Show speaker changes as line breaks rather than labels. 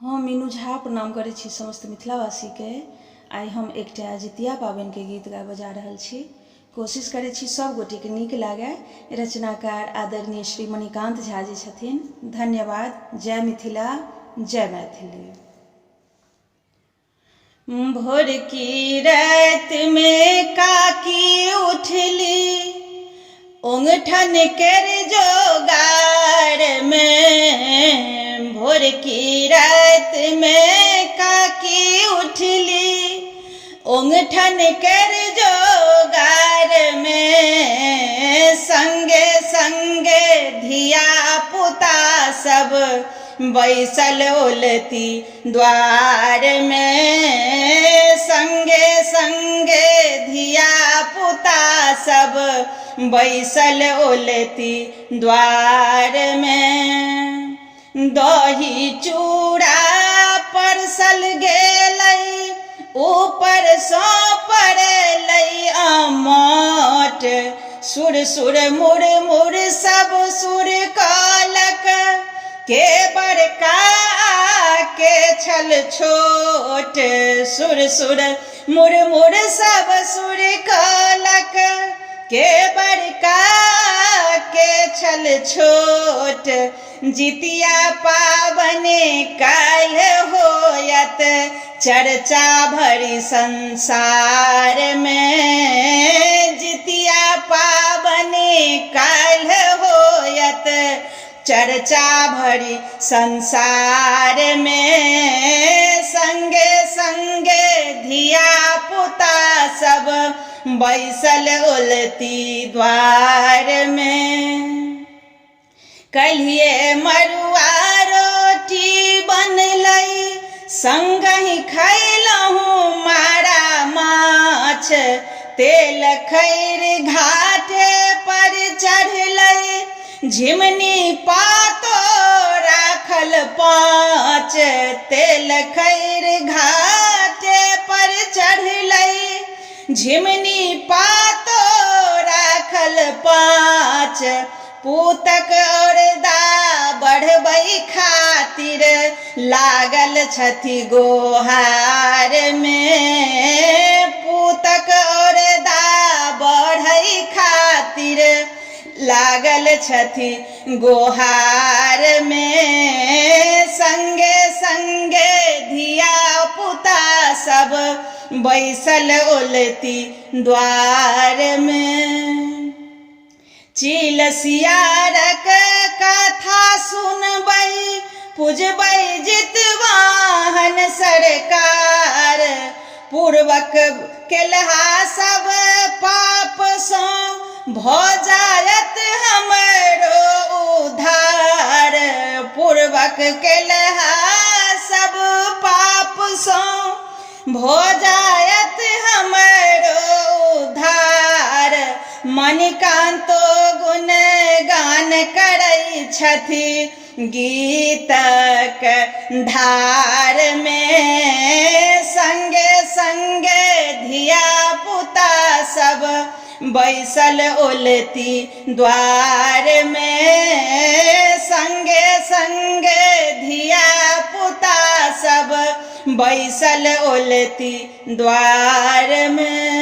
हम मीनू झा प्रणाम करै छी समस्त मिथिलावासी के। आइ हम एकटा जितिया पाबनि के गीत गाबऽ बजा रहल छी। कोशिश करै छी सब गोटे के नीक लागे। रचनाकार आदरणीय श्री मणिकांत झा जी छथिन। धन्यवाद। जय मिथिला, जय मैथिली। भोर की रात में काकी उठली, ओंगठन कर जोगार में। भोर की रात में काकी उठली, ओंगठन कर जोगार में। संगे संगे धिया पुता सब बैसल ओलती द्वार में। संगे संगे धिया पुता सब बैसल ओलती द्वार में। दही चूड़ा परसल गेलै, ऊपर सो पड़लै आमट। सुर सुर मुर मुर सब सुर कलक, के बड़का के छल छोट। सुर सुर मुर मुर सब सुर कलक, के बड़का के छल छोट। जितिया पाबनि काल्ह होयत, चर्चा भरी संसार में। जितिया पाबनि काल्ह होयत, चर्चा भरी संसार में। संगे संगे धिया पुता सब बैसल ओलती द्वार में। कल्हिए मड़ुआ रोटी बनलै, संगहि खैलहुँ मारा माछ। तेल खैर घाटे पर चढ़लै, झिमनी पातो राखल 5। तेल खैर घाटे पर चढ़लै, झिमनी पातो राखल 5। पूतक और दा बढ़बै खातिर लागल छथि गोहार में। पूतक और दा बढ़ै खातिर लागल छथि गोहार में। संगे संगे धिया पुता सब बैसल ओलती द्वार में। चील सियारक कथा सुनबै, पूजबै जितवाहन सरकार। पूर्वक केलहा सब पाप सँ, भऽ जायत हमरो उद्धार। पूर्वक केलहा सब पाप सँ, भऽ जायत हमरो उद्धार। मणिकांतो गुण गान करै छथि गीतक धार में। संगे संगे धिया पुता सब बैसल ओलती द्वार में। संगे संगे धिया पुता सब बैसल ओलती द्वार में।